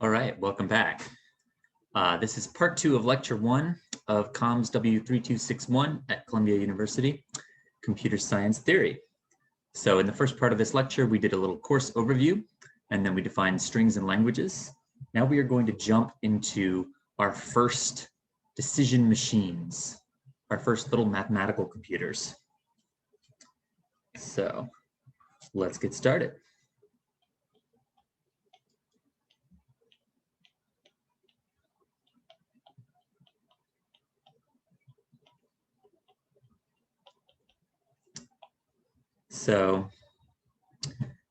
All right, welcome back. This is part 2 of lecture 1 of Comms W3261 at Columbia University, Computer Science Theory. So in the first part of this lecture, we did a little course overview, and then we defined strings and languages. Now we are going to jump into our first decision machines, our first little mathematical computers. So let's get started. So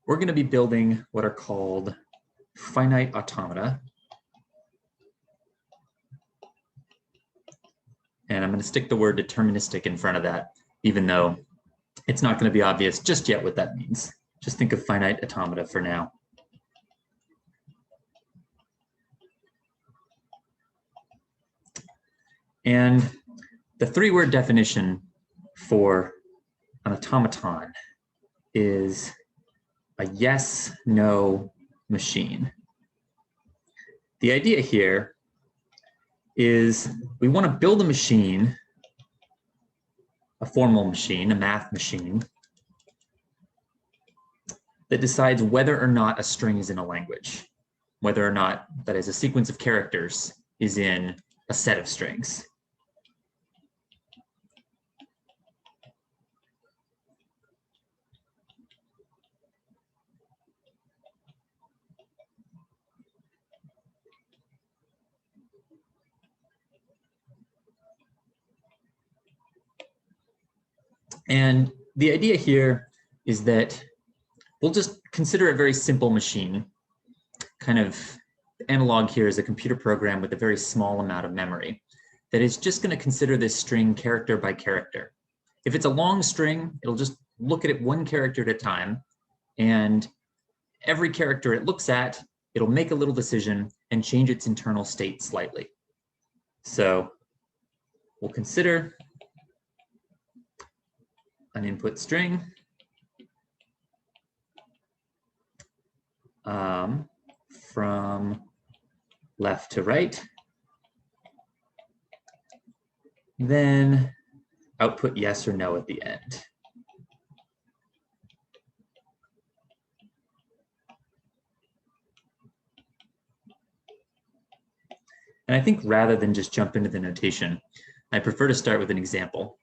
we're going to be building what are called finite automata. And I'm going to stick the word deterministic in front of that, even though it's not going to be obvious just yet what that means. Just think of finite automata for now. And the three-word definition for an automaton is a yes-no machine. The idea here is we want to build a machine, a formal machine, a math machine, that decides whether or not a string is in a language, whether or not, that is, a sequence of characters is in a set of strings. And the idea here is that we'll just consider a very simple machine. Kind of analog here is a computer program with a very small amount of memory that is just going to consider this string character by character. If it's a long string, it'll just look at it one character at a time, and every character it looks at, it'll make a little decision and change its internal state slightly. So we'll consider an input string from left to right, then output yes or no at the end. And I think rather than just jump into the notation, I prefer to start with an example.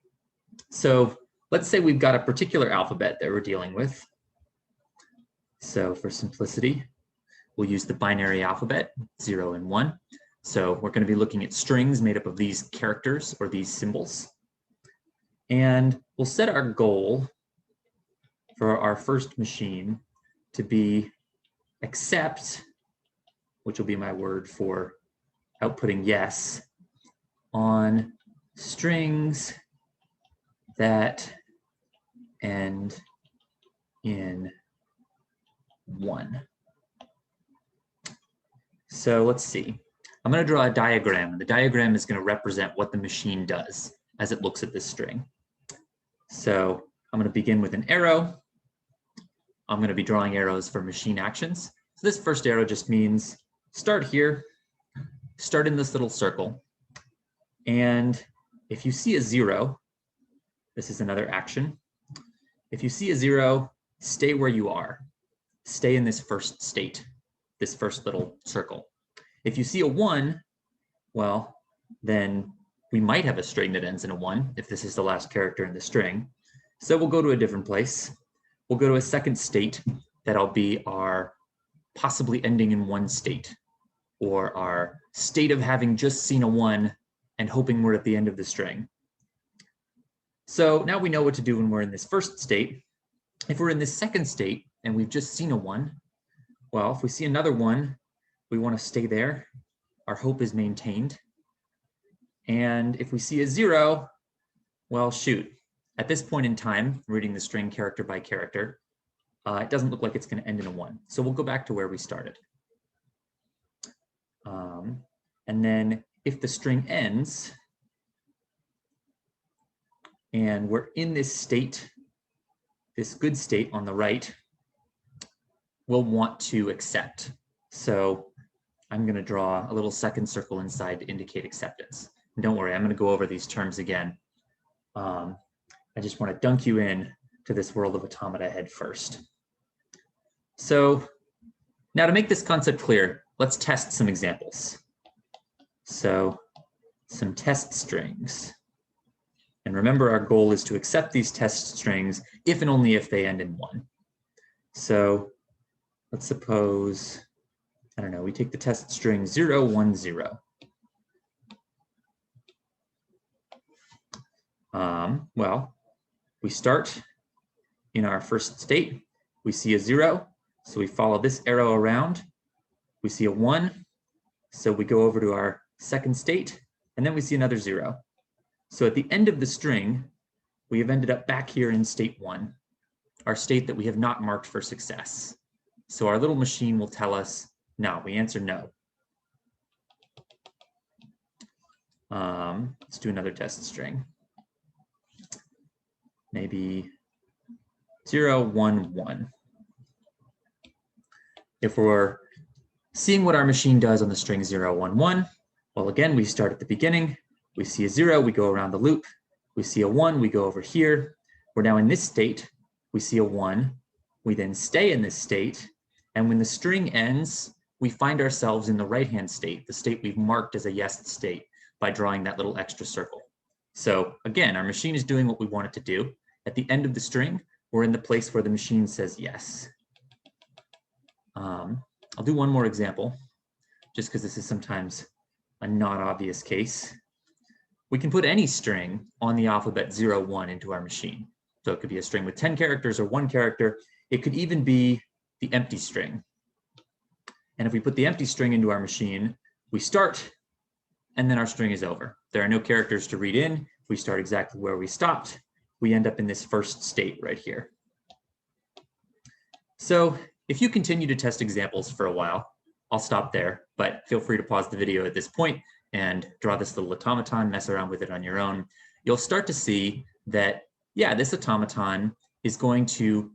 So let's say we've got a particular alphabet that we're dealing with. So for simplicity, we'll use the binary alphabet, 0 and 1. So we're going to be looking at strings made up of these characters or these symbols. And we'll set our goal for our first machine to be accept, which will be my word for outputting yes, on strings that end in 1. So let's see. I'm going to draw a diagram, and the diagram is going to represent what the machine does as it looks at this string. So I'm going to begin with an arrow. I'm going to be drawing arrows for machine actions. So this first arrow just means start here, start in this little circle. And if you see a 0, this is another action. If you see a 0, stay where you are. Stay in this first state, this first little circle. If you see a 1, well, then we might have a string that ends in a 1 if this is the last character in the string. So we'll go to a different place. We'll go to a second state that'll be our possibly ending in 1 state, or our state of having just seen a 1 and hoping we're at the end of the string. So now we know what to do when we're in this first state. If we're in this second state and we've just seen a 1, well, if we see another 1, we want to stay there. Our hope is maintained. And if we see a 0, well, shoot. At this point in time, reading the string character by character, it doesn't look like it's going to end in a 1. So we'll go back to where we started. And then if the string ends, and we're in this state, this good state on the right, we'll want to accept. So I'm going to draw a little second circle inside to indicate acceptance. And don't worry, I'm going to go over these terms again. I just want to dunk you in to this world of automata head first. So now to make this concept clear, let's test some examples. So some test strings. And remember, our goal is to accept these test strings if and only if they end in 1. So let's suppose, I don't know, we take the test string 0, 1, 0. Well, we start in our first state. We see a 0, so we follow this arrow around. We see a 1, so we go over to our second state, and then we see another 0. So at the end of the string, we have ended up back here in state 1, our state that we have not marked for success. So our little machine will tell us no. We answer no. Let's do another test string. Maybe 0, 1, 1. If we're seeing what our machine does on the string 0, 1, 1, well, again, we start at the beginning. We see a 0, we go around the loop. We see a 1, we go over here. We're now in this state. We see a 1. We then stay in this state. And when the string ends, we find ourselves in the right-hand state, the state we've marked as a yes state by drawing that little extra circle. So again, our machine is doing what we want it to do. At the end of the string, we're in the place where the machine says yes. I'll do one more example, just because this is sometimes a not obvious case. We can put any string on the alphabet 0, 1 into our machine. So it could be a string with 10 characters or 1 character. It could even be the empty string. And if we put the empty string into our machine, we start, and then our string is over. There are no characters to read in. We start exactly where we stopped. We end up in this first state right here. So if you continue to test examples for a while, I'll stop there, but feel free to pause the video at this point and draw this little automaton, mess around with it on your own. You'll start to see that, yeah, this automaton is going to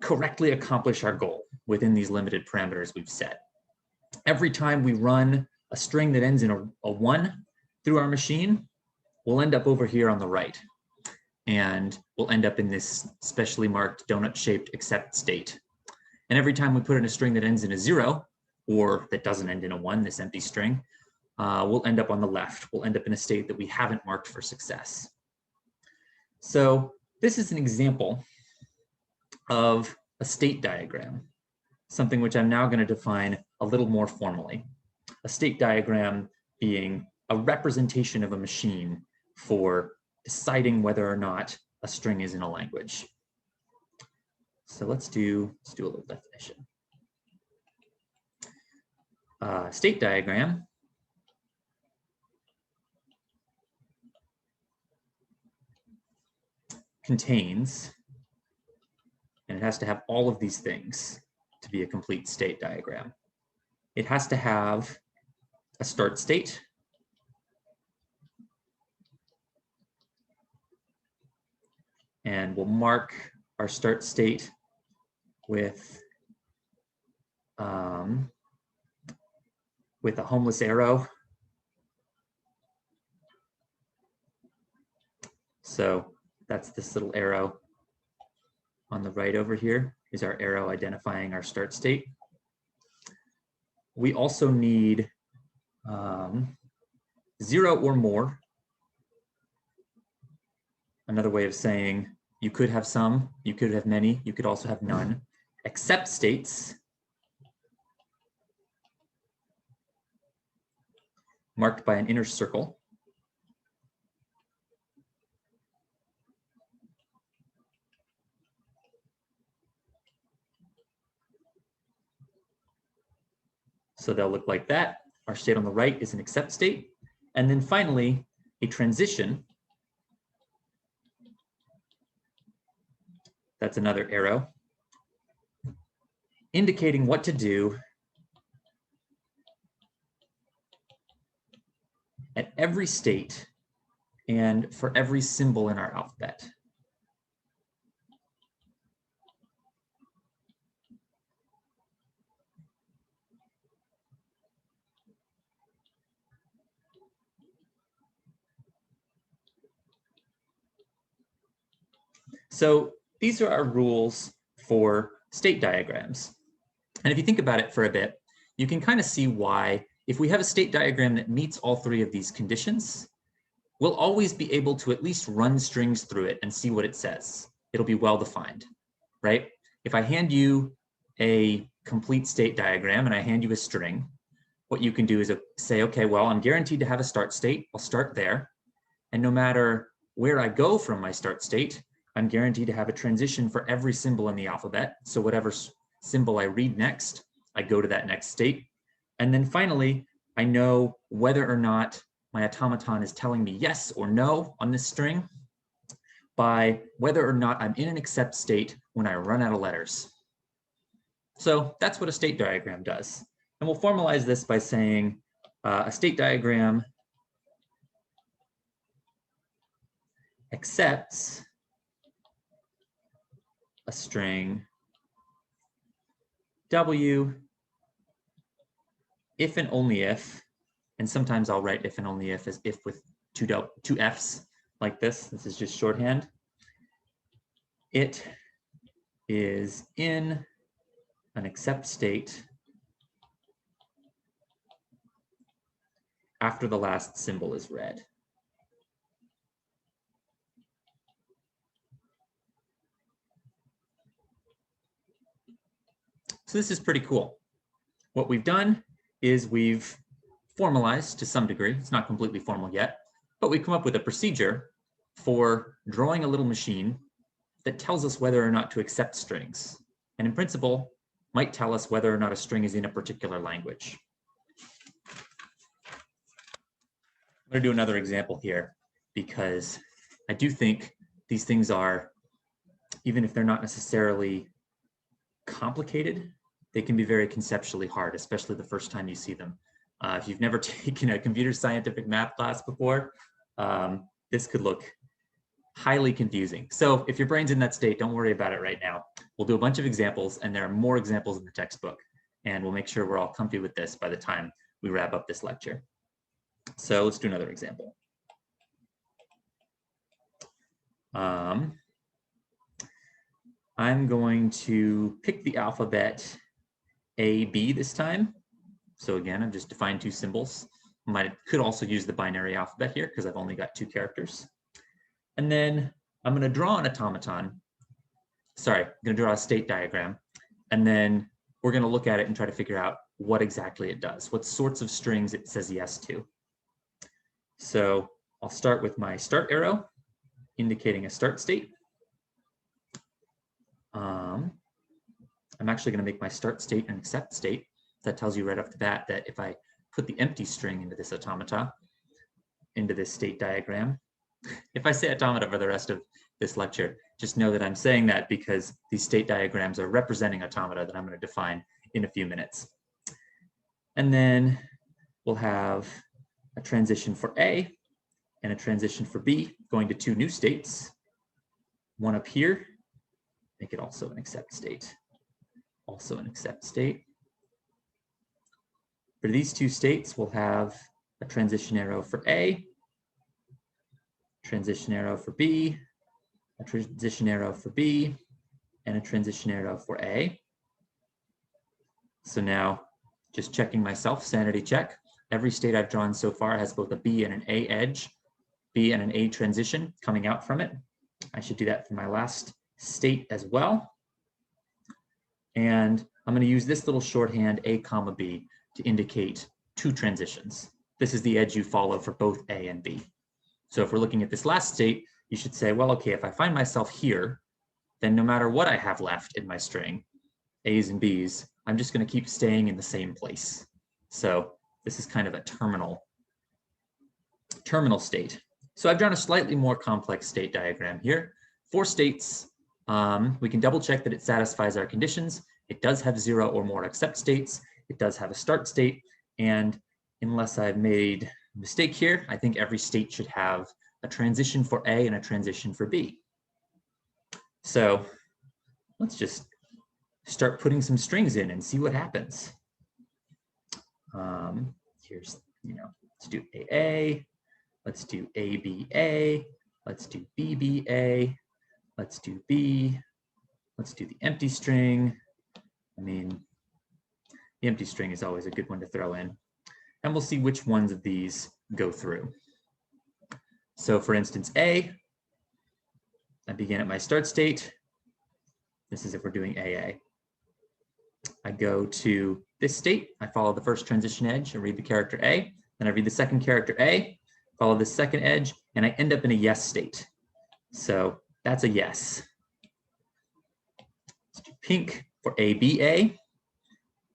correctly accomplish our goal within these limited parameters we've set. Every time we run a string that ends in a 1 through our machine, we'll end up over here on the right. And we'll end up in this specially marked donut-shaped accept state. And every time we put in a string that ends in a 0, or that doesn't end in a 1, this empty string, we'll end up on the left. We'll end up in a state that we haven't marked for success. So this is an example of a state diagram, something which I'm now going to define a little more formally. A state diagram being a representation of a machine for deciding whether or not a string is in a language. So let's do a little definition. State diagram contains, and it has to have all of these things to be a complete state diagram. It has to have a start state, and we'll mark our start state with a homeless arrow. So that's this little arrow on the right over here is our arrow identifying our start state. We also need 0 or more. Another way of saying you could have some, you could have many, you could also have none. Except states marked by an inner circle. So they'll look like that. Our state on the right is an accept state. And then finally, a transition. That's another arrow, indicating what to do at every state and for every symbol in our alphabet. So these are our rules for state diagrams. And if you think about it for a bit, you can kind of see why, if we have a state diagram that meets all three of these conditions, we'll always be able to at least run strings through it and see what it says. It'll be well defined, right? If I hand you a complete state diagram and I hand you a string, what you can do is say, okay, well, I'm guaranteed to have a start state. I'll start there. And no matter where I go from my start state, I'm guaranteed to have a transition for every symbol in the alphabet. So whatever symbol I read next, I go to that next state. And then finally, I know whether or not my automaton is telling me yes or no on this string by whether or not I'm in an accept state when I run out of letters. So that's what a state diagram does. And we'll formalize this by saying a state diagram accepts a string W if and only if, and sometimes I'll write if and only if as if with two F's like this. This is just shorthand. It is in an accept state after the last symbol is read. So this is pretty cool. What we've done is we've formalized to some degree. It's not completely formal yet, but we've come up with a procedure for drawing a little machine that tells us whether or not to accept strings. And in principle, might tell us whether or not a string is in a particular language. I'm going to do another example here because I do think these things are, even if they're not necessarily complicated, they can be very conceptually hard, especially the first time you see them. If you've never taken a computer scientific math class before, this could look highly confusing. So if your brain's in that state, don't worry about it right now. We'll do a bunch of examples, and there are more examples in the textbook, and we'll make sure we're all comfy with this by the time we wrap up this lecture. So let's do another example. I'm going to pick the alphabet A, B this time. So again, I've just defined two symbols. Could also use the binary alphabet here because I've only got two characters. And then I'm going to draw an automaton. Sorry, I'm going to draw a state diagram. And then we're going to look at it and try to figure out what exactly it does, what sorts of strings it says yes to. So I'll start with my start arrow, indicating a start state. I'm actually going to make my start state an accept state. That tells you right off the bat that if I put the empty string into this automata, into this state diagram, if I say automata for the rest of this lecture, just know that I'm saying that because these state diagrams are representing automata that I'm going to define in a few minutes. And then we'll have a transition for A and a transition for B, going to two new states. One up here, make it also an accept state. Also an accept state. For these two states, we'll have a transition arrow for A, transition arrow for B, a transition arrow for B, and a transition arrow for A. So now, just checking myself, sanity check. Every state I've drawn so far has both a B and an A edge, B and an A transition coming out from it. I should do that for my last state as well. And I'm going to use this little shorthand A comma B to indicate two transitions. This is the edge you follow for both A and B. So if we're looking at this last state, you should say, well, okay, if I find myself here, then no matter what I have left in my string, A's and B's, I'm just going to keep staying in the same place. So this is kind of a terminal state. So I've drawn a slightly more complex state diagram here. 4 states. We can double check that it satisfies our conditions. It does have 0 or more accept states. It does have a start state. And unless I've made a mistake here, I think every state should have a transition for A and a transition for B. So let's just start putting some strings in and see what happens. Here's, let's do AA, let's do ABA, let's do BBA, Let's do B. Let's do the empty string. I mean, the empty string is always a good one to throw in. And we'll see which ones of these go through. So for instance, A, I begin at my start state. This is if we're doing AA. I go to this state, I follow the first transition edge and read the character A, then I read the second character A, follow the second edge, and I end up in a yes state. So that's a yes. Let's do pink for ABA.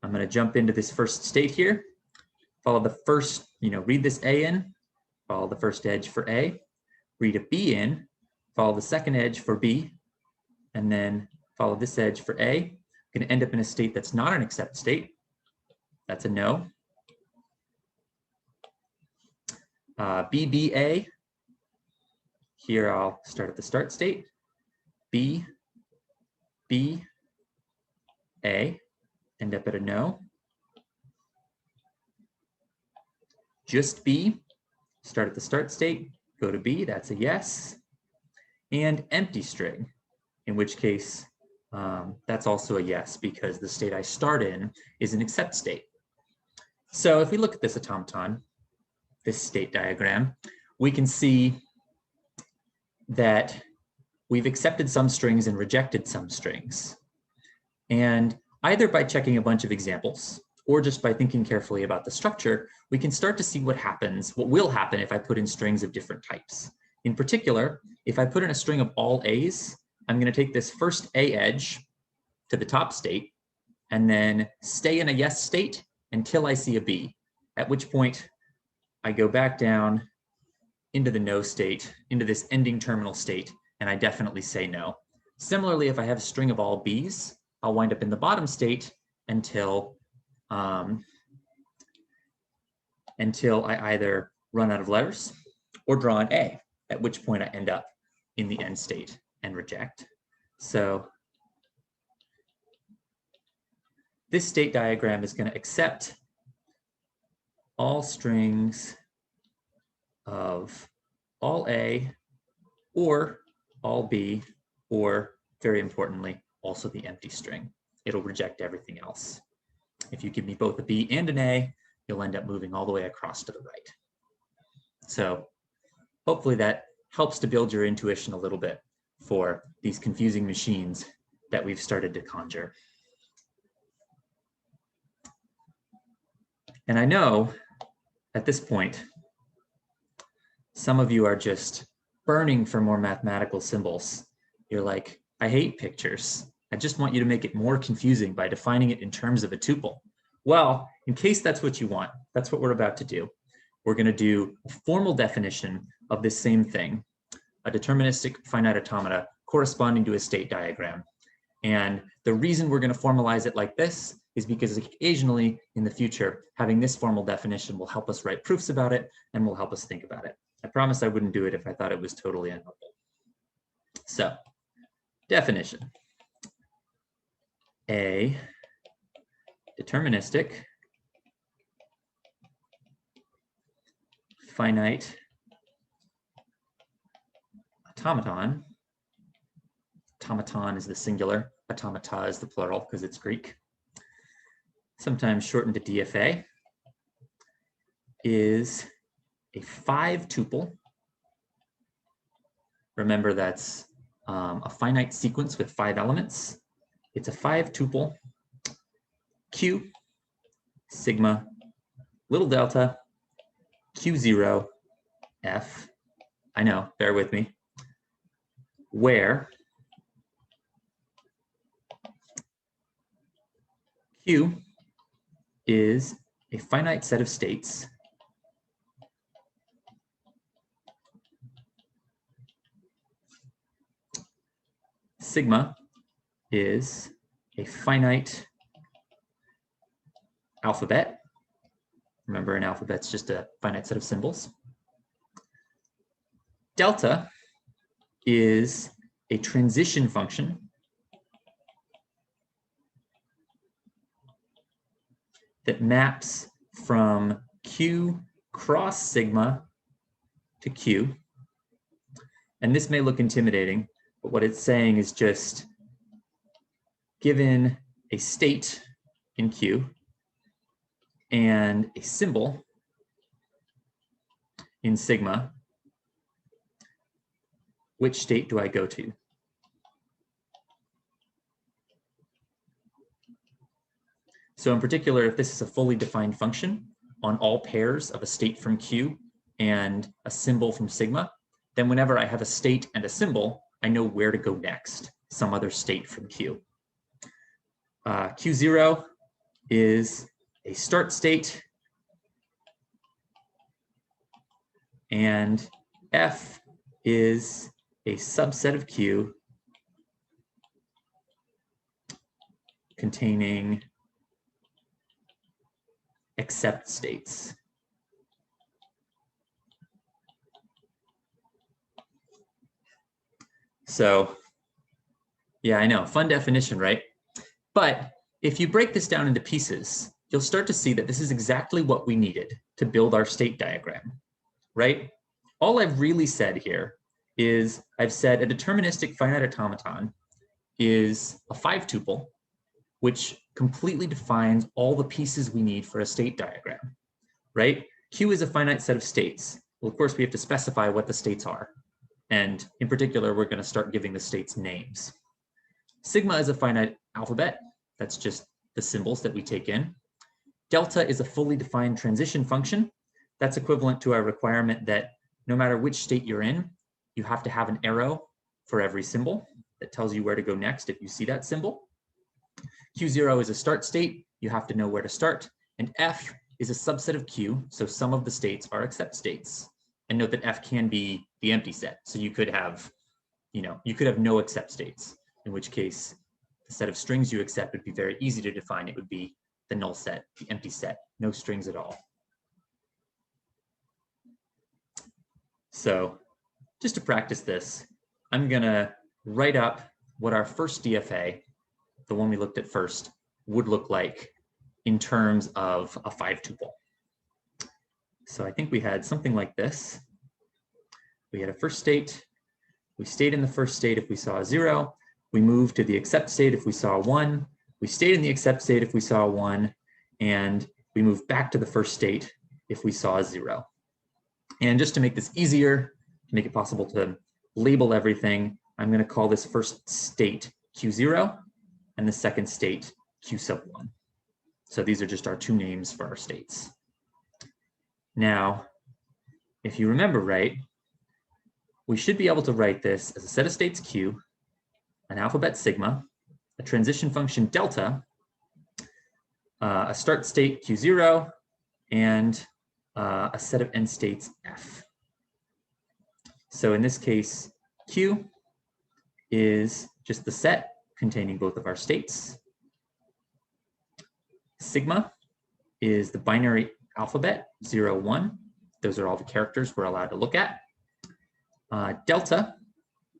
I'm going to jump into this first state here, follow the first, read this A in, follow the first edge for A, read a B in, follow the second edge for B, and then follow this edge for A. I'm going to end up in a state that's not an accept state. That's a no. BBA, here I'll start at the start state. B, B, A, end up at a no. Just B, start at the start state, go to B, that's a yes. And empty string, in which case that's also a yes because the state I start in is an accept state. So if we look at this automaton, this state diagram, we can see that we've accepted some strings and rejected some strings. And either by checking a bunch of examples or just by thinking carefully about the structure, we can start to see what will happen if I put in strings of different types. In particular, if I put in a string of all A's, I'm going to take this first A edge to the top state and then stay in a yes state until I see a B, at which point I go back down into the no state, into this ending terminal state, and I definitely say no. Similarly, if I have a string of all B's, I'll wind up in the bottom state until I either run out of letters or draw an A, at which point I end up in the end state and reject. So this state diagram is going to accept all strings of all A or all B, or very importantly, also the empty string. It'll reject everything else. If you give me both a B and an A, you'll end up moving all the way across to the right. So hopefully that helps to build your intuition a little bit for these confusing machines that we've started to conjure. And I know at this point, some of you are just burning for more mathematical symbols. You're like, I hate pictures. I just want you to make it more confusing by defining it in terms of a tuple. Well, in case that's what you want, that's what we're about to do. We're going to do a formal definition of this same thing, a deterministic finite automata corresponding to a state diagram. And the reason we're going to formalize it like this is because occasionally in the future, having this formal definition will help us write proofs about it and will help us think about it. I promised I wouldn't do it if I thought it was totally unhelpful. So, definition. A deterministic finite automaton. Automaton is the singular, automata is the plural because it's Greek. Sometimes shortened to DFA, is a 5-tuple. Remember, that's a finite sequence with 5 elements. It's a 5-tuple Q, sigma, little delta, Q0, F. I know, bear with me. Where Q is a finite set of states sigma is a finite alphabet. Remember, an alphabet's just a finite set of symbols. Delta is a transition function that maps from Q cross sigma to Q. And this may look intimidating, But what it's saying is just given a state in Q and a symbol in sigma, which state do I go to? So in particular, if this is a fully defined function on all pairs of a state from Q and a symbol from sigma, then whenever I have a state and a symbol, I know where to go next, some other state from Q. Q0 is a start state, and F is a subset of Q containing accept states. So, yeah, I know, fun definition, right? But if you break this down into pieces, you'll start to see that this is exactly what we needed to build our state diagram, right? All I've really said here is I've said a deterministic finite automaton is a 5-tuple, which completely defines all the pieces we need for a state diagram, right? Q is a finite set of states. Well, of course, we have to specify what the states are. And in particular, we're going to start giving the states names. Sigma is a finite alphabet. That's just the symbols that we take in. Delta is a fully defined transition function. That's equivalent to our requirement that no matter which state you're in, you have to have an arrow for every symbol that tells you where to go next if you see that symbol. Q0 is a start state. You have to know where to start. And F is a subset of Q, so some of the states are accept states. And note that F can be the empty set. So you could have, you could have no accept states, in which case the set of strings you accept would be very easy to define. It would be the null set, the empty set, no strings at all. So just to practice this, I'm gonna write up what our first DFA, the one we looked at first, would look like in terms of a 5-tuple. So I think we had something like this. We had a first state. We stayed in the first state if we saw a 0. We moved to the accept state if we saw a 1. We stayed in the accept state if we saw a 1. And we moved back to the first state if we saw a 0. And just to make this easier, to make it possible to label everything, I'm going to call this first state Q0 and the second state Q1. So these are just our two names for our states. Now, if you remember right, we should be able to write this as a set of states Q, an alphabet sigma, a transition function delta, a start state Q0, and a set of end states F. So in this case, Q is just the set containing both of our states. Sigma is the binary alphabet, 0, 1. Those are all the characters we're allowed to look at. Delta,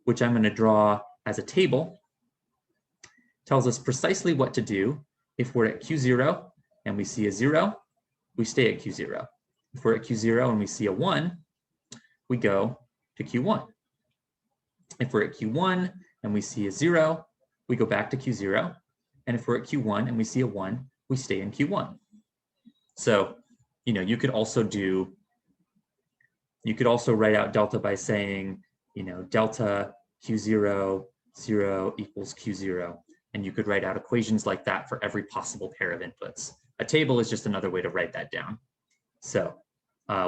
which I'm going to draw as a table, tells us precisely what to do if we're at Q0 and we see a 0, we stay at Q0. If we're at Q0 and we see a 1, we go to Q1. If we're at Q1 and we see a 0, we go back to Q0. And if we're at Q1 and we see a 1, we stay in Q1. So, you could also write out delta by saying, delta Q0, 0 equals Q0. And you could write out equations like that for every possible pair of inputs. A table is just another way to write that down. So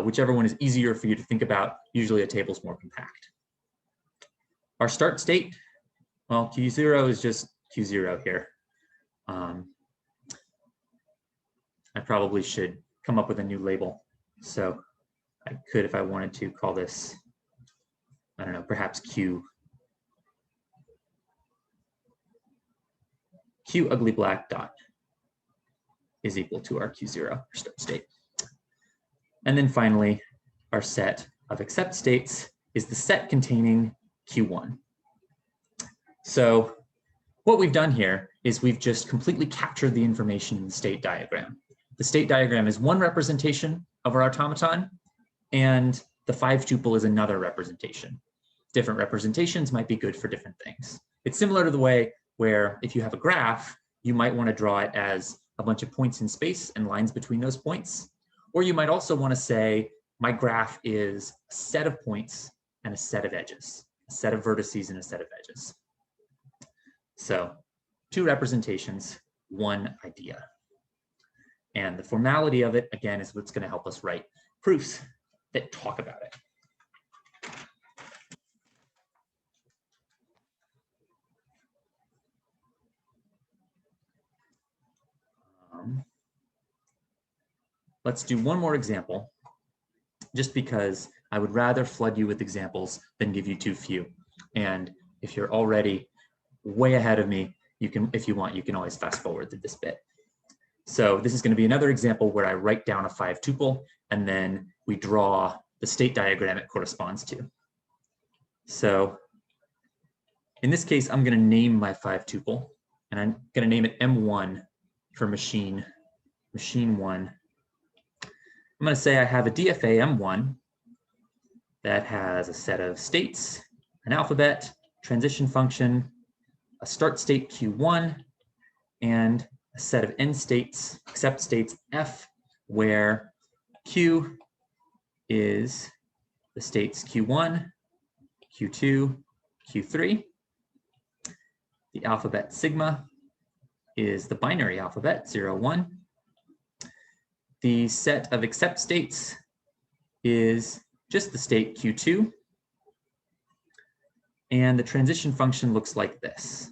whichever one is easier for you to think about, usually a table is more compact. Our start state, well, Q0 is just Q0 here. I probably should come up with a new label. So I could, if I wanted to, call this, I don't know, perhaps Q ugly black dot is equal to our Q0, our start state. And then finally, our set of accept states is the set containing Q1. So what we've done here is we've just completely captured the information in the state diagram. The state diagram is one representation of our automaton, and the 5-tuple is another representation. different representations might be good for different things. It's similar to the way where if you have a graph, you might want to draw it as a bunch of points in space and lines between those points. Or you might also want to say, my graph is a set of points and a set of edges, a set of vertices and a set of edges. So 2 representations, 1 idea. And the formality of it, again, is what's going to help us write proofs that talk about it. Let's do one more example, just because I would rather flood you with examples than give you too few. And if you're already way ahead of me, you can, if you want, you can always fast forward through this bit. So this is going to be another example where I write down a 5-tuple and then we draw the state diagram it corresponds to. So in this case, I'm going to name my 5-tuple, and I'm going to name it M1 for machine 1. I'm going to say I have a DFA M1 that has a set of states, an alphabet, transition function, a start state Q1, and a set of end states, except states F, where Q is the states Q1, Q2, Q3. The alphabet sigma is the binary alphabet 0, 1. The set of except states is just the state Q2. And the transition function looks like this.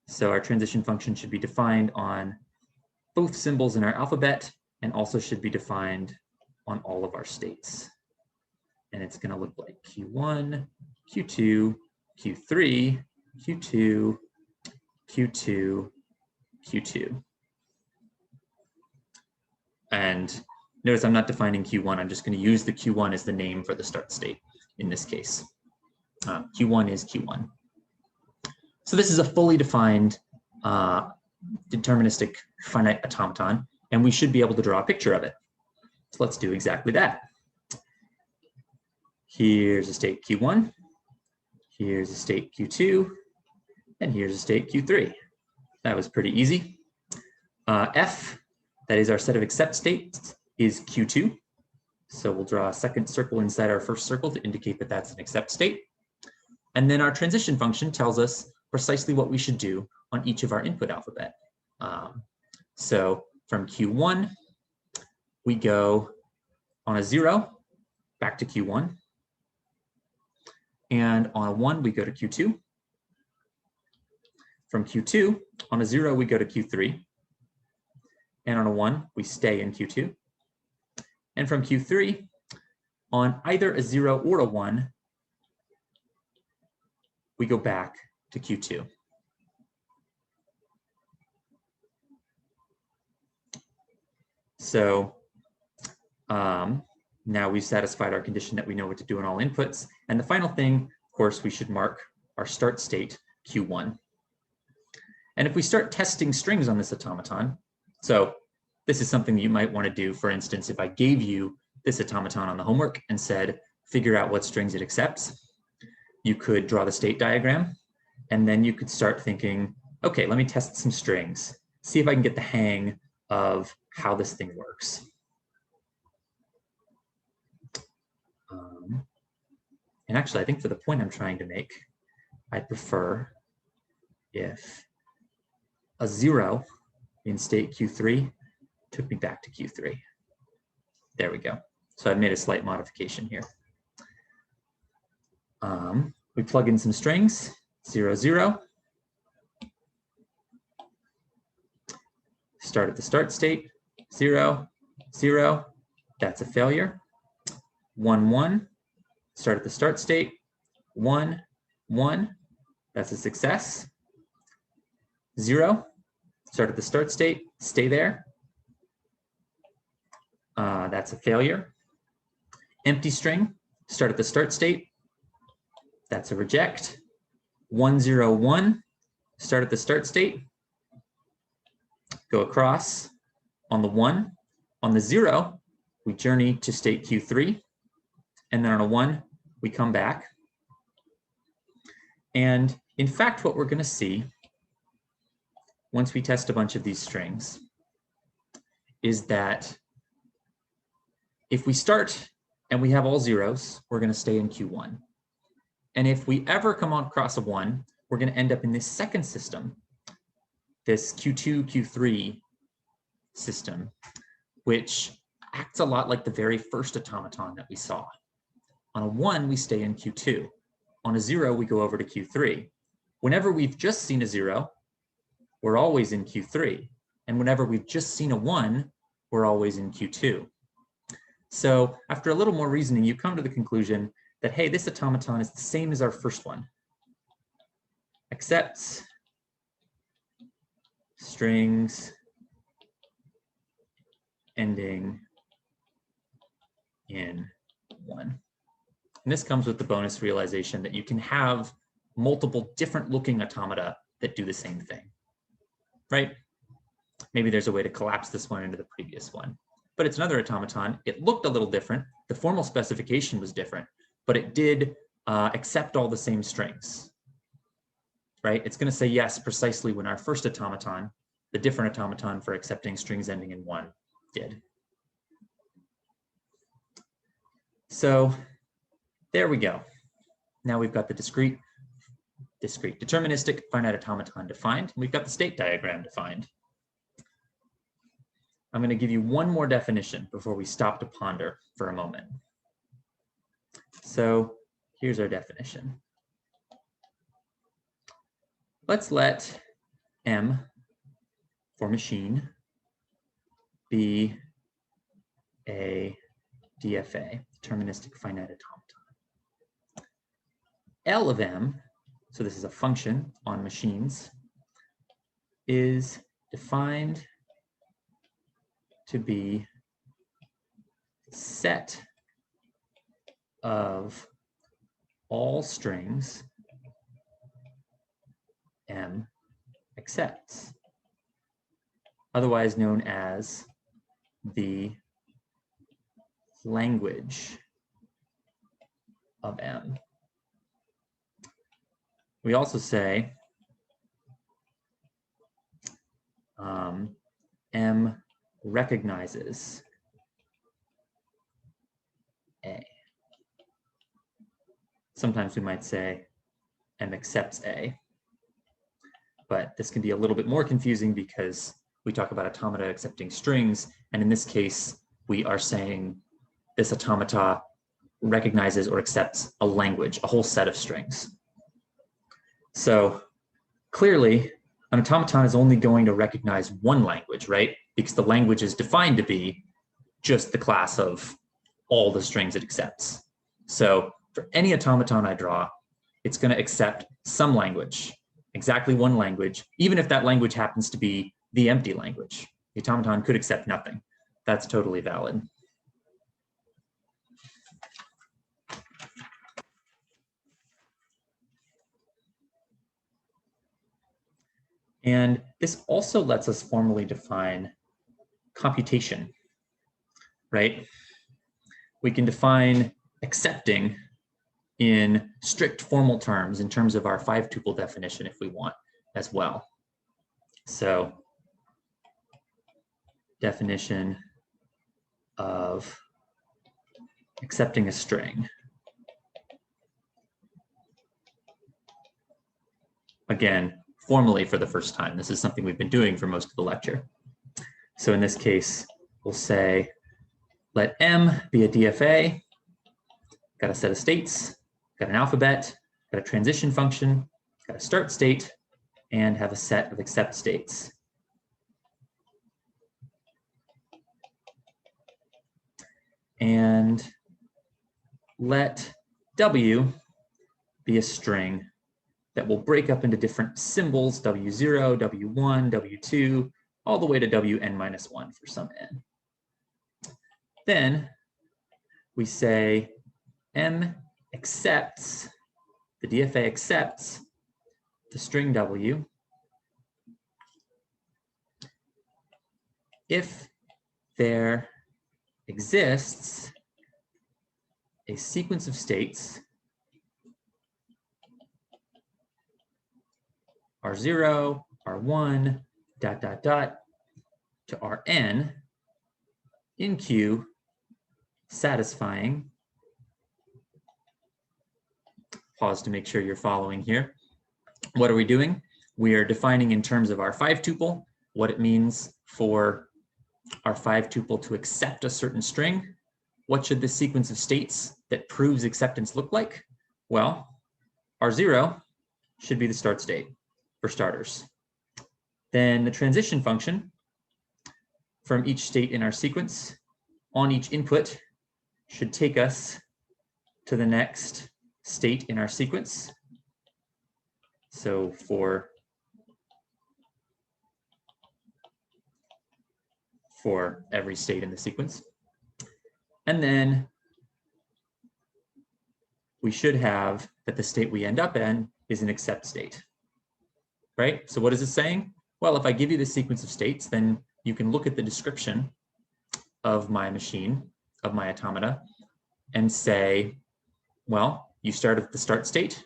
So our transition function should be defined on both symbols in our alphabet and also should be defined on all of our states. And it's going to look like Q1, Q2, Q3, Q2, Q2, Q2. And notice I'm not defining Q1. I'm just going to use the Q1 as the name for the start state in this case. Q1 is Q1. So this is a fully defined deterministic finite automaton, and we should be able to draw a picture of it. So let's do exactly that. Here's a state Q1, here's a state Q2, and here's a state Q3. That was pretty easy. F, that is our set of except states, is Q2. So we'll draw a second circle inside our first circle to indicate that that's an except state. And then our transition function tells us precisely what we should do on each of our input alphabet. So from Q1, we go on a 0 back to Q1. And on a 1, we go to Q2. From Q2, on a 0, we go to Q3. And on a 1, we stay in Q2. And from Q3, on either a 0 or a 1, we go back to Q2. So now we've satisfied our condition that we know what to do in all inputs. And the final thing, of course, we should mark our start state Q1. And if we start testing strings on this automaton, so this is something that you might want to do, for instance, if I gave you this automaton on the homework and said, figure out what strings it accepts, you could draw the state diagram, and then you could start thinking, okay, let me test some strings, see if I can get the hang of how this thing works. And actually, I think for the point I'm trying to make, I'd prefer if a 0 in state Q3 took me back to Q3. There we go. So I've made a slight modification here. We plug in some strings, 0, 0. Start at the start state, 0, 0. That's a failure. 1, 1. Start at the start state, 1, 1. That's a success. 0. Start at the start state, stay there. That's a failure. Empty string, start at the start state. That's a reject. 1, 0, 1. Start at the start state. Go across on the 1. On the 0, we journey to state Q3. And then on a 1, we come back. And in fact, what we're going to see once we test a bunch of these strings is that if we start and we have all zeros, we're going to stay in Q1. And if we ever come across a 1, we're going to end up in this second system, this Q2, Q3 system, which acts a lot like the very first automaton that we saw. On a 1, we stay in Q2. On a 0, we go over to Q3. Whenever we've just seen a 0, we're always in Q3. And whenever we've just seen a 1, we're always in Q2. So after a little more reasoning, you come to the conclusion that, hey, this automaton is the same as our first one. Accepts strings ending in 1. And this comes with the bonus realization that you can have multiple different looking automata that do the same thing, right? Maybe there's a way to collapse this one into the previous one. But it's another automaton. It looked a little different. The formal specification was different, but it did accept all the same strings, right? It's going to say yes precisely when our first automaton, the different automaton for accepting strings ending in 1, did. So there we go. Now we've got the discrete deterministic finite automaton defined. We've got the state diagram defined. I'm going to give you one more definition before we stop to ponder for a moment. So here's our definition. Let's let M for machine be a DFA, deterministic finite automaton. L of M, so this is a function on machines, is defined to be set of all strings M accepts, otherwise known as the language of M. We also say M recognizes A. Sometimes we might say M accepts A, but this can be a little bit more confusing because we talk about automata accepting strings, and in this case, we are saying this automata recognizes or accepts a language, a whole set of strings. So clearly, an automaton is only going to recognize one language, right? Because the language is defined to be just the class of all the strings it accepts. So for any automaton I draw, it's going to accept some language, exactly one language, even if that language happens to be the empty language. The automaton could accept nothing. That's totally valid. And this also lets us formally define computation, right? We can define accepting in strict formal terms in terms of our 5-tuple definition if we want as well. So definition of accepting a string. Again, formally for the first time. This is something we've been doing for most of the lecture. So in this case, we'll say, let M be a DFA, got a set of states, got an alphabet, got a transition function, got a start state, and have a set of accept states. And let W be a string that will break up into different symbols, W0, W1, W2, all the way to Wn-1 for some n. Then we say M accepts, the DFA accepts the string W if there exists a sequence of states R0, R1, dot, dot, dot, to Rn in Q, satisfying, pause to make sure you're following here. What are we doing? We are defining in terms of our 5 tuple what it means for our 5 tuple to accept a certain string. What should the sequence of states that proves acceptance look like? Well, R0 should be the start state for starters. Then the transition function from each state in our sequence on each input should take us to the next state in our sequence. So for every state in the sequence. And then we should have that the state we end up in is an accept state, right? So what is it saying? Well, if I give you the sequence of states, then you can look at the description of my machine, of my automata, and say, well, you start at the start state,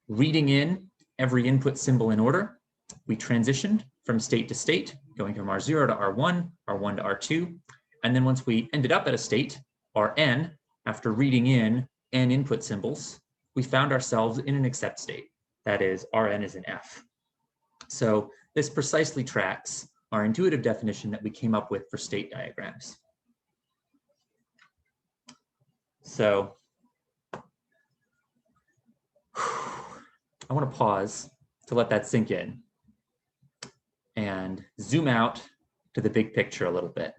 reading in every input symbol in order. We transitioned from state to state, going from R0 to R1, R1 to R2. And then once we ended up at a state, Rn, after reading in n input symbols, we found ourselves in an accept state. That is, Rn is an F. So this precisely tracks our intuitive definition that we came up with for state diagrams. So I want to pause to let that sink in and zoom out to the big picture a little bit.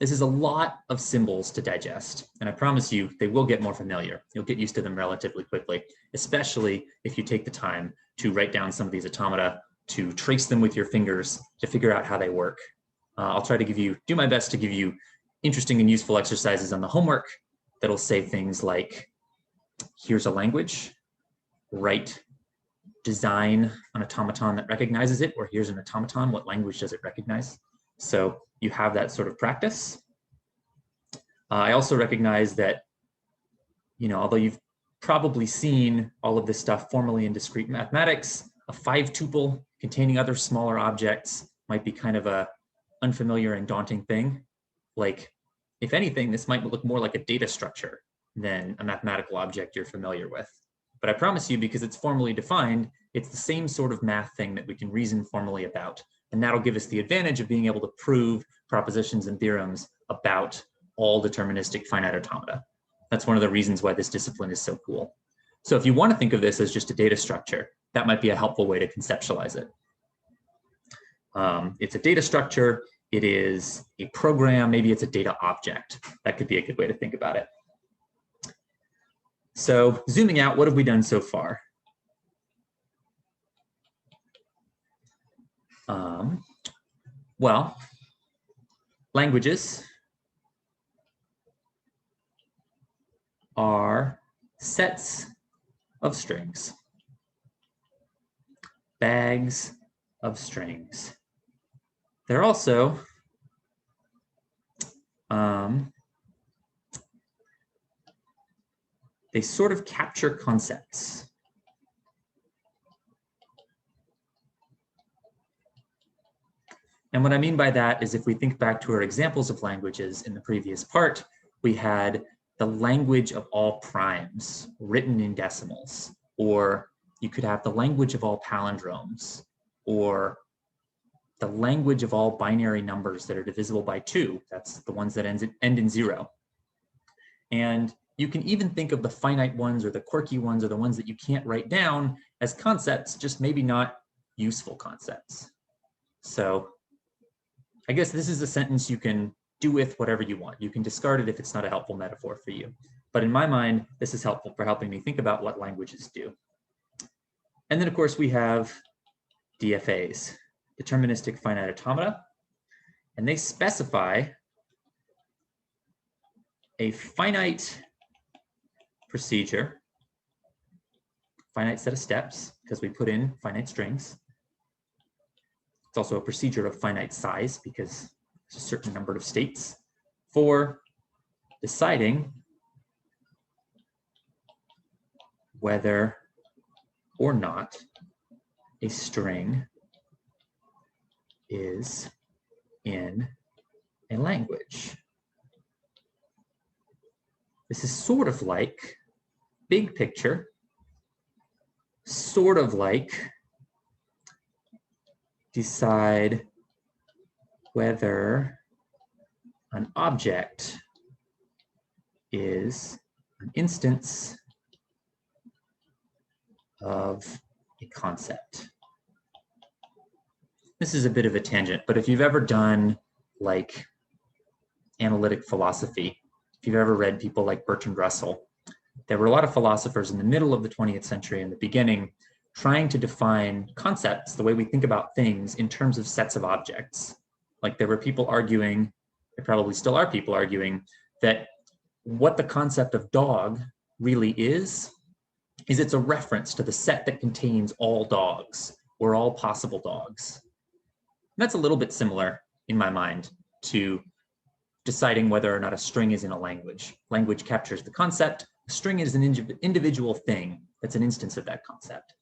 This is a lot of symbols to digest, and I promise you they will get more familiar. You'll get used to them relatively quickly, especially if you take the time to write down some of these automata, to trace them with your fingers, to figure out how they work. I'll try to do my best to give you interesting and useful exercises on the homework that'll say things like, here's a language, design an automaton that recognizes it, or here's an automaton, what language does it recognize? So you have that sort of practice. I also recognize that, although you've probably seen all of this stuff formally in discrete mathematics, a 5 tuple containing other smaller objects might be kind of a unfamiliar and daunting thing. Like, if anything, this might look more like a data structure than a mathematical object you're familiar with. But I promise you, because it's formally defined, it's the same sort of math thing that we can reason formally about. And that'll give us the advantage of being able to prove propositions and theorems about all deterministic finite automata. That's one of the reasons why this discipline is so cool. So if you want to think of this as just a data structure, that might be a helpful way to conceptualize it. It's a data structure, it is a program, maybe it's a data object. That could be a good way to think about it. So zooming out, what have we done so far? Well, languages are sets of strings, bags of strings. They're also they sort of capture concepts. And what I mean by that is, if we think back to our examples of languages in the previous part, we had the language of all primes written in decimals, or you could have the language of all palindromes, or the language of all binary numbers that are divisible by 2. That's the ones that end in 0. And you can even think of the finite ones or the quirky ones or the ones that you can't write down as concepts, just maybe not useful concepts. So I guess this is a sentence you can do with whatever you want. You can discard it if it's not a helpful metaphor for you. But in my mind, this is helpful for helping me think about what languages do. And then, of course, we have DFAs, Deterministic Finite Automata, and they specify a finite procedure, finite set of steps, because we put in finite strings. It's also a procedure of finite size, because there's a certain number of states, for deciding whether or not a string is in a language. This is sort of like, big picture, sort of like decide whether an object is an instance of a concept. This is a bit of a tangent, but if you've ever done like analytic philosophy, if you've ever read people like Bertrand Russell, there were a lot of philosophers in the middle of the 20th century and the beginning trying to define concepts, the way we think about things, in terms of sets of objects. Like there were people arguing, there probably still are people arguing, that what the concept of dog really is it's a reference to the set that contains all dogs, or all possible dogs. And that's a little bit similar, in my mind, to deciding whether or not a string is in a language. Language captures the concept. A string is an individual thing that's an instance of that concept.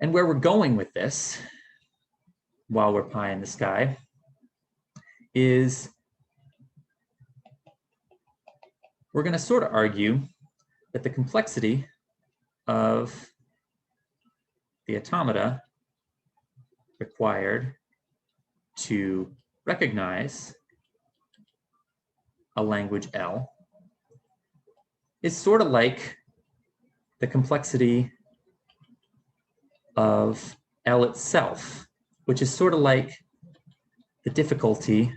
And where we're going with this, while we're pie in the sky, is we're going to sort of argue that the complexity of the automata required to recognize a language L is sort of like the complexity of L itself, which is sort of like the difficulty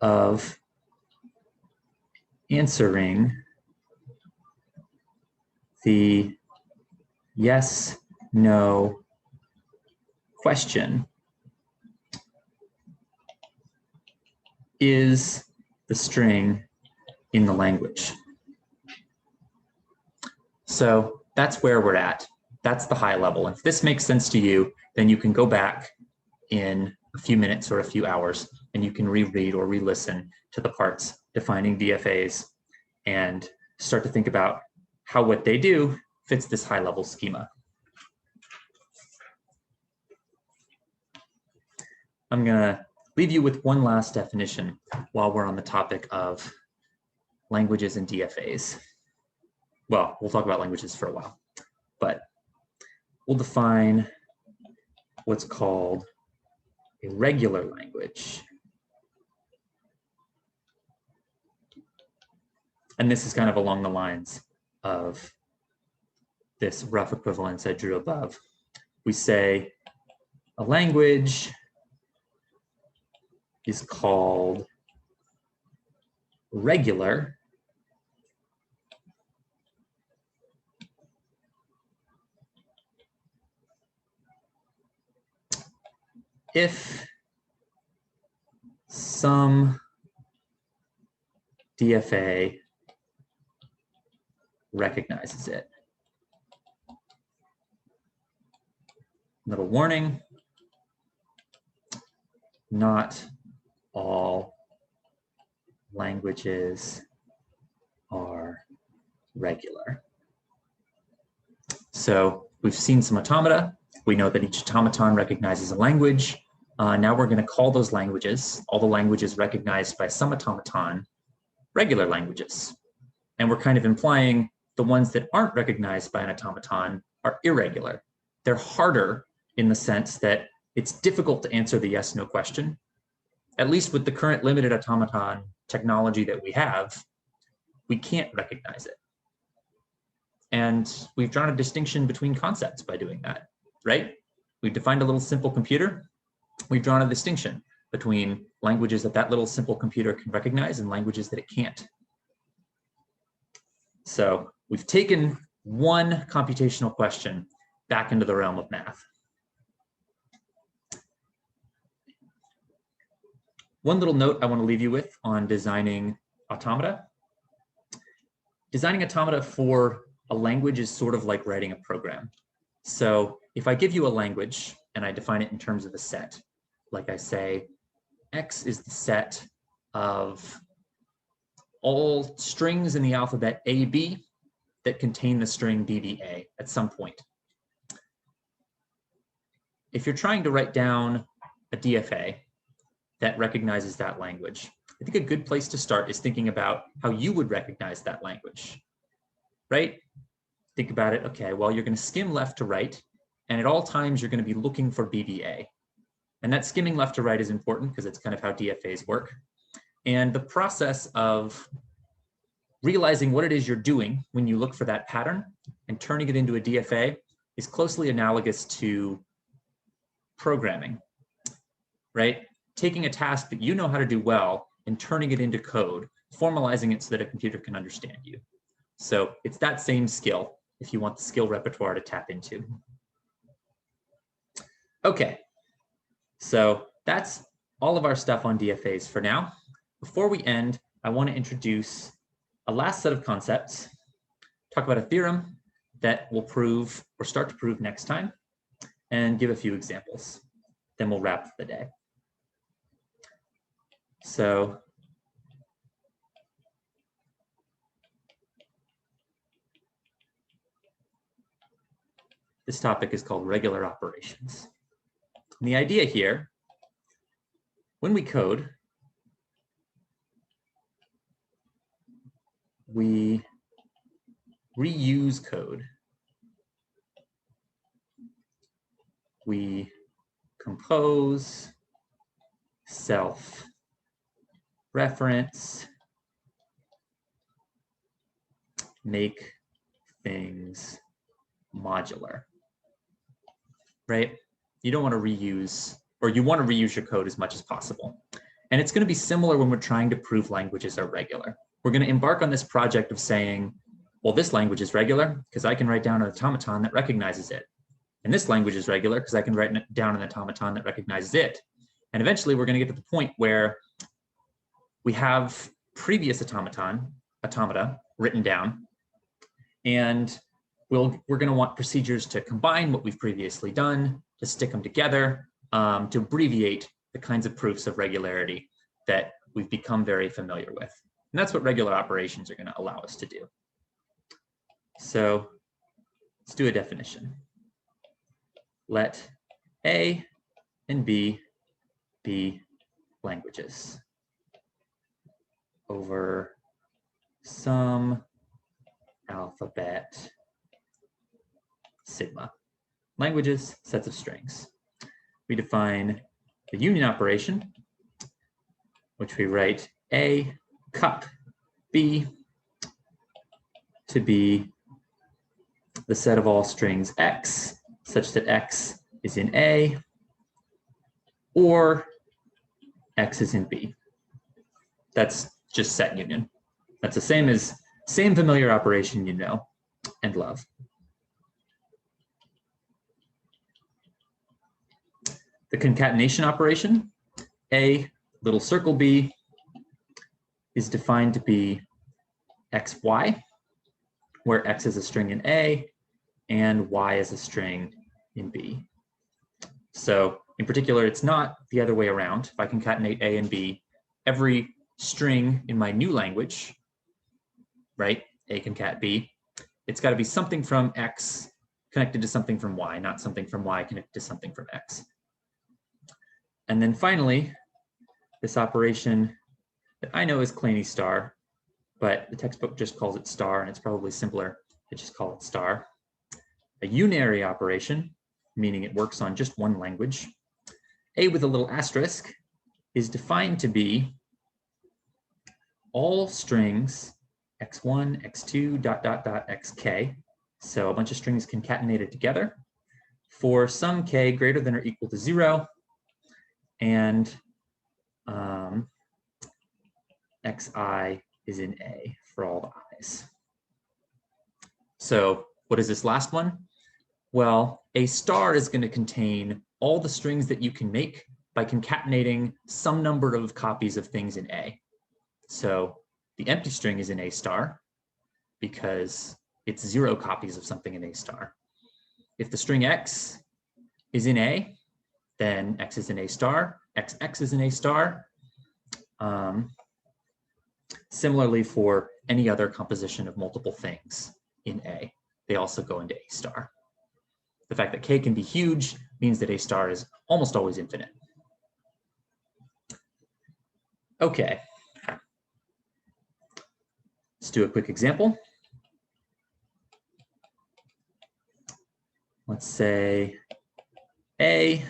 of answering the yes/no question. Is the string in the language? So that's where we're at. That's the high level. If this makes sense to you, then you can go back in a few minutes or a few hours and you can reread or re-listen to the parts defining DFAs and start to think about how what they do fits this high level schema. I'm gonna leave you with one last definition while we're on the topic of languages and DFAs. Well, we'll talk about languages for a while, but we'll define what's called a regular language. And this is kind of along the lines of this rough equivalence I drew above. We say a language is called regular if some DFA recognizes it. Little warning, not all languages are regular. So we've seen some automata. We know that each automaton recognizes a language. Now we're going to call those languages, all the languages recognized by some automaton, regular languages. And we're kind of implying the ones that aren't recognized by an automaton are irregular. They're harder in the sense that it's difficult to answer the yes/no question. At least with the current limited automaton technology that we have, we can't recognize it. And we've drawn a distinction between concepts by doing that, right? We've defined a little simple computer. We've drawn a distinction between languages that that little simple computer can recognize and languages that it can't. So we've taken one computational question back into the realm of math. One little note I want to leave you with on designing automata. Designing automata for a language is sort of like writing a program. So if I give you a language and I define it in terms of a set, like I say, X is the set of all strings in the alphabet AB that contain the string BBA at some point. if you're trying to write down a DFA that recognizes that language, I think a good place to start is thinking about how you would recognize that language, right? Think about it, okay, well, you're going to skim left to right, and at all times you're going to be looking for BDA. And that skimming left to right is important because it's kind of how DFAs work. And the process of realizing what it is you're doing when you look for that pattern and turning it into a DFA is closely analogous to programming, right? Taking a task that you know how to do well and turning it into code, formalizing it so that a computer can understand you. So it's that same skill if you want the skill repertoire to tap into. Okay, so that's all of our stuff on DFAs for now. Before we end, I want to introduce a last set of concepts, talk about a theorem that we'll prove or start to prove next time, and give a few examples. Then we'll wrap the day. So this topic is called regular operations. And the idea here, when we code, we reuse code. We compose, self-reference, make things modular, right? You don't want to reuse, or you want to reuse your code as much as possible. And it's going to be similar when we're trying to prove languages are regular. We're going to embark on this project of saying, well, this language is regular because I can write down an automaton that recognizes it. And this language is regular because I can write down an automaton that recognizes it. And eventually we're going to get to the point where we have previous automata written down, and we're going to want procedures to combine what we've previously done, to stick them together, to abbreviate the kinds of proofs of regularity that we've become very familiar with. And that's what regular operations are going to allow us to do. So let's do a definition. Let A and B be languages over some alphabet sigma. Languages, sets of strings. We define the union operation, which we write A cup B to be the set of all strings X, such that X is in A, or X is in B. That's just set union. That's the same familiar operation you know and love. The concatenation operation, A little circle B, is defined to be XY, where X is a string in A and Y is a string in B. So in particular, it's not the other way around. If I concatenate A and B, every string in my new language, right, A concat B, it's got to be something from X connected to something from Y, not something from Y connected to something from X. And then finally, this operation that I know is Claney star, but the textbook just calls it star, and it's probably simpler to just call it star. A unary operation, meaning it works on just one language. A with a little asterisk is defined to be all strings x1, x2, ... xk. So a bunch of strings concatenated together for some k greater than or equal to 0, and xi is in A for all the i's. So what is this last one? Well, a star is going to contain all the strings that you can make by concatenating some number of copies of things in A. So the empty string is in A star because it's 0 copies of something in A star. If the string X is in A, then X is in A star, XX is in A star. Similarly for any other composition of multiple things in A, they also go into A star. The fact that K can be huge means that A star is almost always infinite. Okay. Let's do a quick example. Let's say A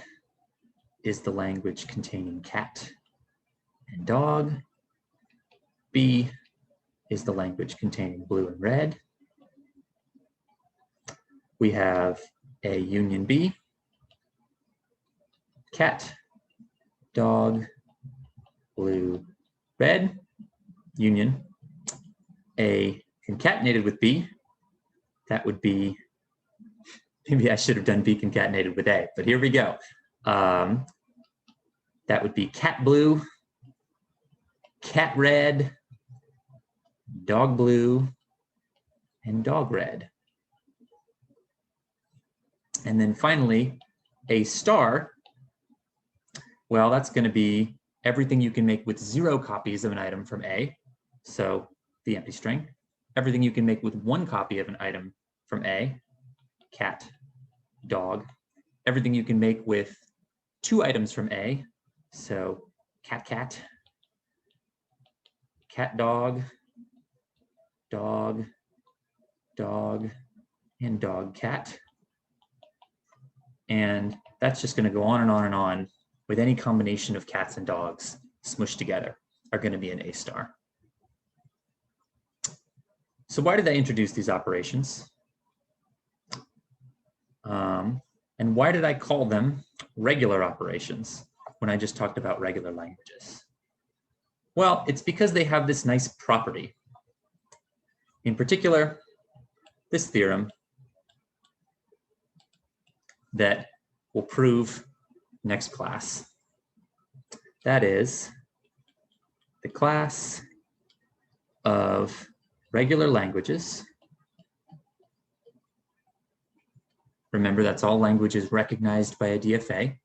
is the language containing cat and dog. B is the language containing blue and red. We have A union B, cat, dog, blue, red, union. A concatenated with B, that would be, maybe I should have done B concatenated with A, but here we go. That would be cat blue, cat red, dog blue, and dog red. And then finally, A star, well, that's going to be everything you can make with 0 copies of an item from A, so the empty string. Everything you can make with 1 copy of an item from A, cat, dog. Everything you can make with 2 items from A, so cat, cat, cat, dog, dog, dog, and dog, cat. And that's just going to go on and on and on with any combination of cats and dogs smushed together are going to be an A star. So why did I introduce these operations? And why did I call them regular operations when I just talked about regular languages? Well, it's because they have this nice property. In particular, this theorem that we'll prove next class. That is the class of regular languages. Remember, that's all languages recognized by a DFA,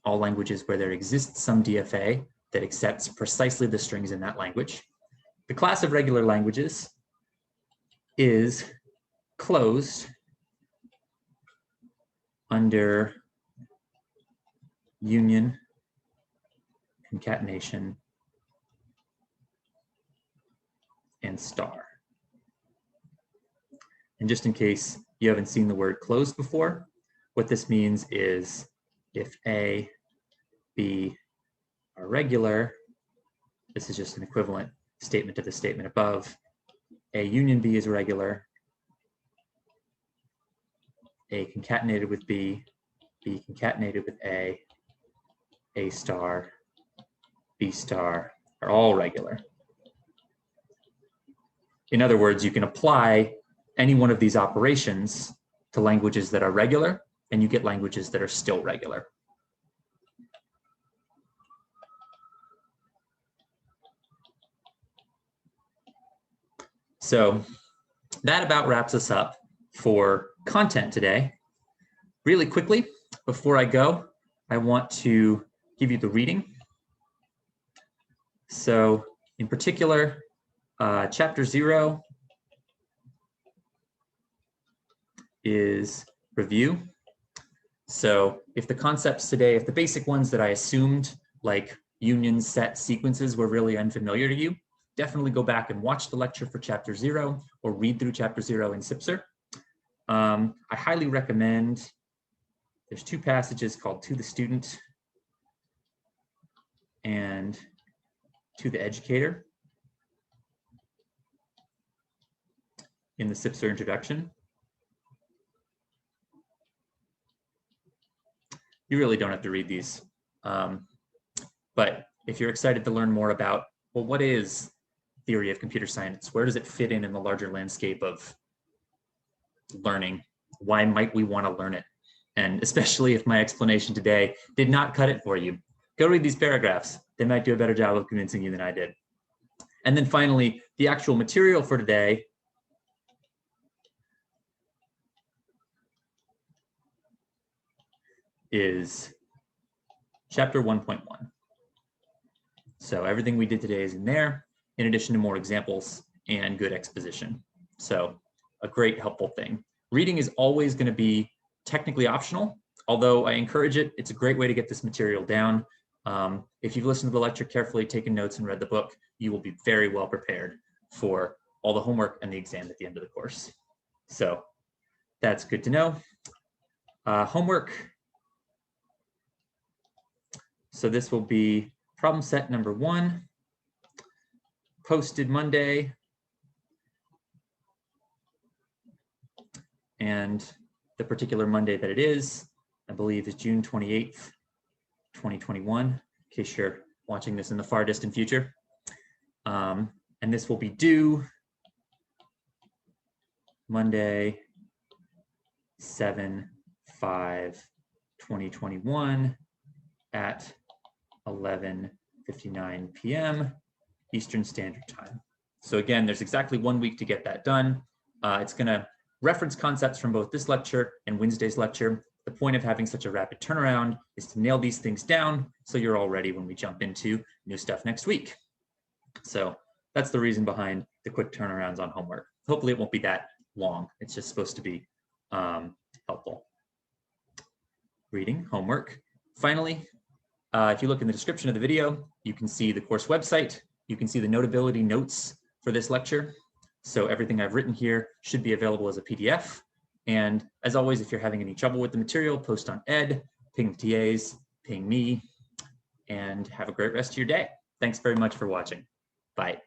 all languages where there exists some DFA that accepts precisely the strings in that language. The class of regular languages is closed under union, concatenation, and star. And just in case you haven't seen the word closed before, what this means is if A, B are regular, this is just an equivalent statement to the statement above. A union B is regular. A concatenated with B, B concatenated with A star, B star are all regular. In other words, you can apply any one of these operations to languages that are regular, and you get languages that are still regular. So that about wraps us up for content today. Really quickly, before I go, I want to give you the reading. So in particular, chapter 0 is review. So if the concepts today, if the basic ones that I assumed, like union, set, sequences, were really unfamiliar to you, definitely go back and watch the lecture for chapter 0 or read through chapter 0 in CPSR. I highly recommend, there's 2 passages called To the Student and To the Educator in the CPSR introduction. You really don't have to read these. But if you're excited to learn more about, well, what is theory of computer science? Where does it fit in the larger landscape of learning? Why might we want to learn it? And especially if my explanation today did not cut it for you, go read these paragraphs. They might do a better job of convincing you than I did. And then finally, the actual material for today is chapter 1.1. So everything we did today is in there, in addition to more examples and good exposition. So a great helpful thing. Reading is always going to be technically optional, although I encourage it. It's a great way to get this material down. If you've listened to the lecture carefully, taken notes, and read the book, you will be very well prepared for all the homework and the exam at the end of the course. So that's good to know. Homework. So this will be problem set number 1, posted Monday. And the particular Monday that it is, I believe, is June 28th, 2021, in case you're watching this in the far distant future. And this will be due Monday, 7/5/2021 at 11:59 p.m. Eastern Standard Time. So again, there's exactly 1 week to get that done. It's going to reference concepts from both this lecture and Wednesday's lecture. The point of having such a rapid turnaround is to nail these things down so you're all ready when we jump into new stuff next week. So that's the reason behind the quick turnarounds on homework. Hopefully it won't be that long. It's just supposed to be helpful. Reading, homework. Finally, if you look in the description of the video, you can see the course website. You can see the Notability Notes for this lecture. So everything I've written here should be available as a PDF. And as always, if you're having any trouble with the material, post on Ed, ping the TAs, ping me, and have a great rest of your day. Thanks very much for watching. Bye.